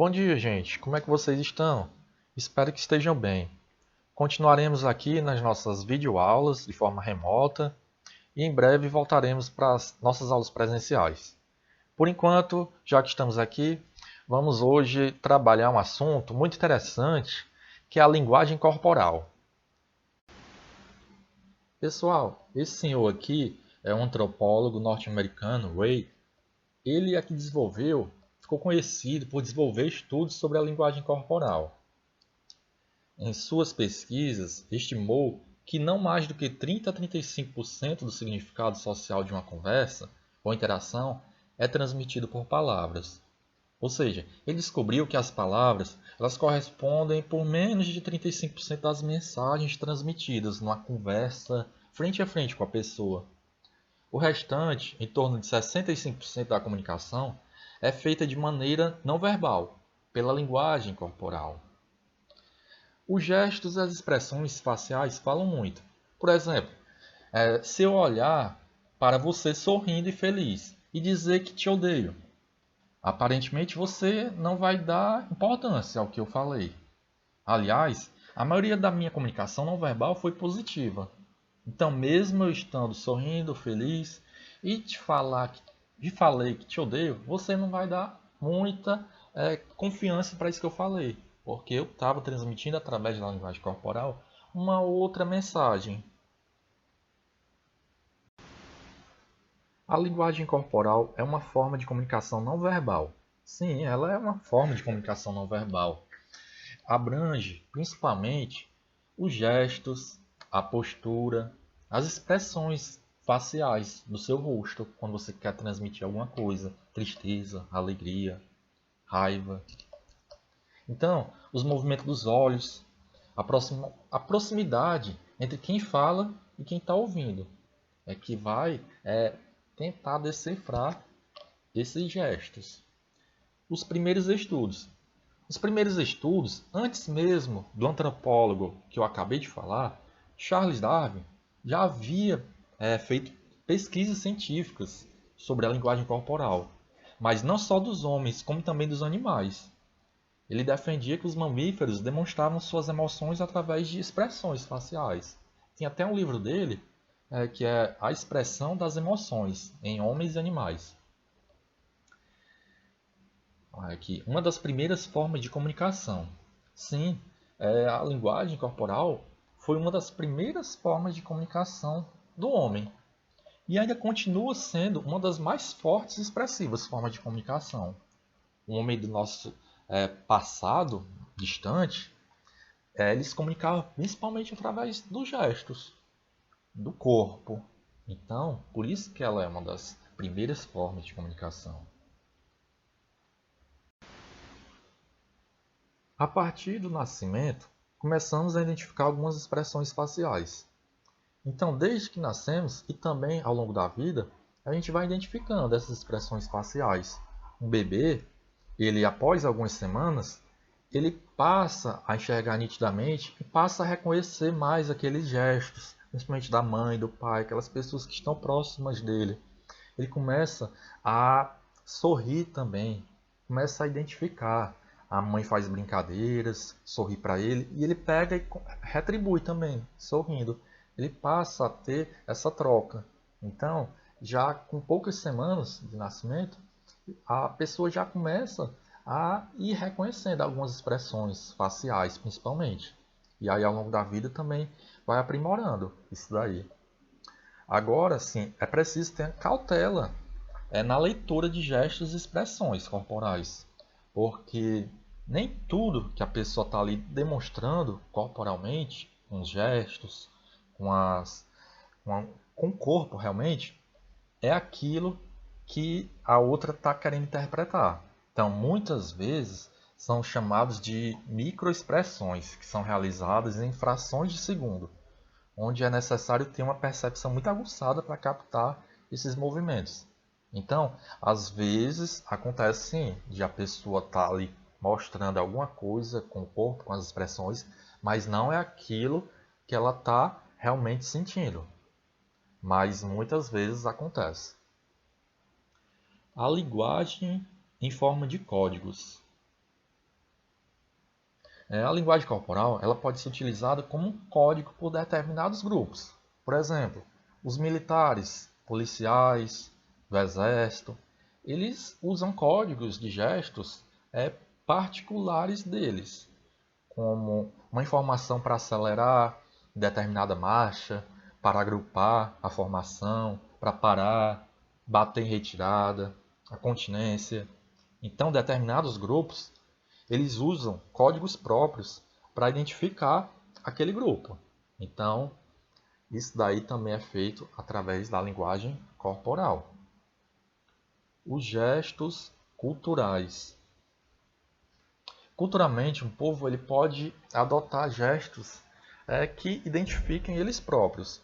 Bom dia, gente. Como é que vocês estão? Espero que estejam bem. Continuaremos aqui nas nossas videoaulas de forma remota e em breve voltaremos para as nossas aulas presenciais. Por enquanto, já que estamos aqui, vamos hoje trabalhar um assunto muito interessante, que é a linguagem corporal. Pessoal, esse senhor aqui é um antropólogo norte-americano, Ray. Ele é que ficou conhecido por desenvolver estudos sobre a linguagem corporal. Em suas pesquisas, estimou que não mais do que 30 a 35% do significado social de uma conversa ou interação é transmitido por palavras. Ou seja, ele descobriu que as palavras elas correspondem por menos de 35% das mensagens transmitidas numa conversa frente a frente com a pessoa. O restante, em torno de 65% da comunicação, é feita de maneira não verbal, pela linguagem corporal. Os gestos e as expressões faciais falam muito. Por exemplo, se eu olhar para você sorrindo e feliz e dizer que te odeio, aparentemente você não vai dar importância ao que eu falei. Aliás, a maioria da minha comunicação não verbal foi positiva. Então, mesmo eu estando sorrindo, feliz e te falei que te odeio, você não vai dar muita confiança para isso que eu falei, porque eu estava transmitindo através da linguagem corporal uma outra mensagem. A linguagem corporal é uma forma de comunicação não verbal. Sim, ela é uma forma de comunicação não verbal. Abrange principalmente os gestos, a postura, as expressões faciais do seu rosto quando você quer transmitir alguma coisa, tristeza, alegria, raiva. Então, os movimentos dos olhos, a proximidade entre quem fala e quem está ouvindo é que vai tentar decifrar esses gestos. Os primeiros estudos. Os primeiros estudos, antes mesmo do antropólogo que eu acabei de falar, Charles Darwin, já havia feito pesquisas científicas sobre a linguagem corporal, mas não só dos homens, como também dos animais. Ele defendia que os mamíferos demonstravam suas emoções através de expressões faciais. Tem até um livro dele que é A Expressão das Emoções em Homens e Animais. Aqui, uma das primeiras formas de comunicação. Sim, a linguagem corporal foi uma das primeiras formas de comunicação do homem. E ainda continua sendo uma das mais fortes e expressivas formas de comunicação. O homem do nosso passado distante, ele se comunicava principalmente através dos gestos, do corpo. Então, por isso que ela é uma das primeiras formas de comunicação. A partir do nascimento, começamos a identificar algumas expressões faciais. Então, desde que nascemos e também ao longo da vida, a gente vai identificando essas expressões faciais. Um bebê, ele após algumas semanas, ele passa a enxergar nitidamente e passa a reconhecer mais aqueles gestos, principalmente da mãe, do pai, aquelas pessoas que estão próximas dele. Ele começa a sorrir também, começa a identificar. A mãe faz brincadeiras, sorri para ele e ele pega e retribui também, sorrindo. Ele passa a ter essa troca. Então, já com poucas semanas de nascimento, a pessoa já começa a ir reconhecendo algumas expressões faciais, principalmente. E aí, ao longo da vida, também vai aprimorando isso daí. Agora, sim, é preciso ter cautela na leitura de gestos e expressões corporais, porque nem tudo que a pessoa está ali demonstrando corporalmente, com os gestos, com o corpo realmente, é aquilo que a outra está querendo interpretar. Então, muitas vezes, são chamados de microexpressões, que são realizadas em frações de segundo, onde é necessário ter uma percepção muito aguçada para captar esses movimentos. Então, às vezes, acontece sim, de a pessoa estar ali mostrando alguma coisa com o corpo, com as expressões, mas não é aquilo que ela está realmente sentindo. Mas muitas vezes acontece. A linguagem em forma de códigos. A linguagem corporal ela pode ser utilizada como um código por determinados grupos. Por exemplo, os militares, policiais, do exército, eles usam códigos de gestos particulares deles, como uma informação para acelerar determinada marcha, para agrupar a formação, para parar, bater em retirada, a continência. Então, determinados grupos eles usam códigos próprios para identificar aquele grupo. Então, isso daí também é feito através da linguagem corporal. Os gestos culturais. Culturalmente, um povo ele pode adotar gestos que identifiquem eles próprios,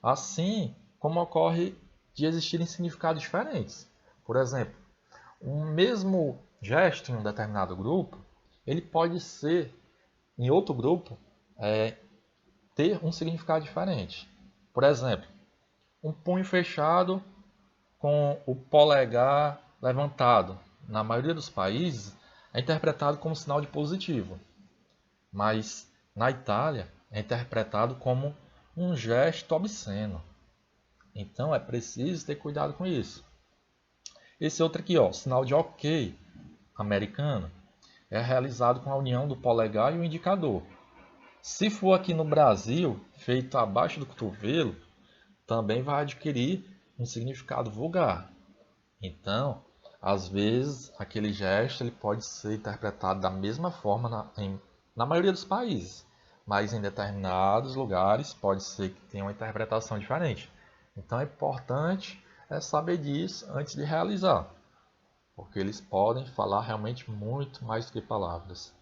assim como ocorre de existirem significados diferentes. Por exemplo, um mesmo gesto em um determinado grupo, ele pode ser, em outro grupo, ter um significado diferente. Por exemplo, um punho fechado com o polegar levantado. Na maioria dos países, é interpretado como sinal de positivo, mas na Itália é interpretado como um gesto obsceno. Então é preciso ter cuidado com isso. Esse outro aqui, ó, sinal de OK americano, é realizado com a união do polegar e o indicador. Se for aqui no Brasil, feito abaixo do cotovelo, também vai adquirir um significado vulgar. Então, às vezes, aquele gesto ele pode ser interpretado da mesma forma na maioria dos países, mas em determinados lugares pode ser que tenha uma interpretação diferente. Então, é importante saber disso antes de realizar, porque eles podem falar realmente muito mais do que palavras.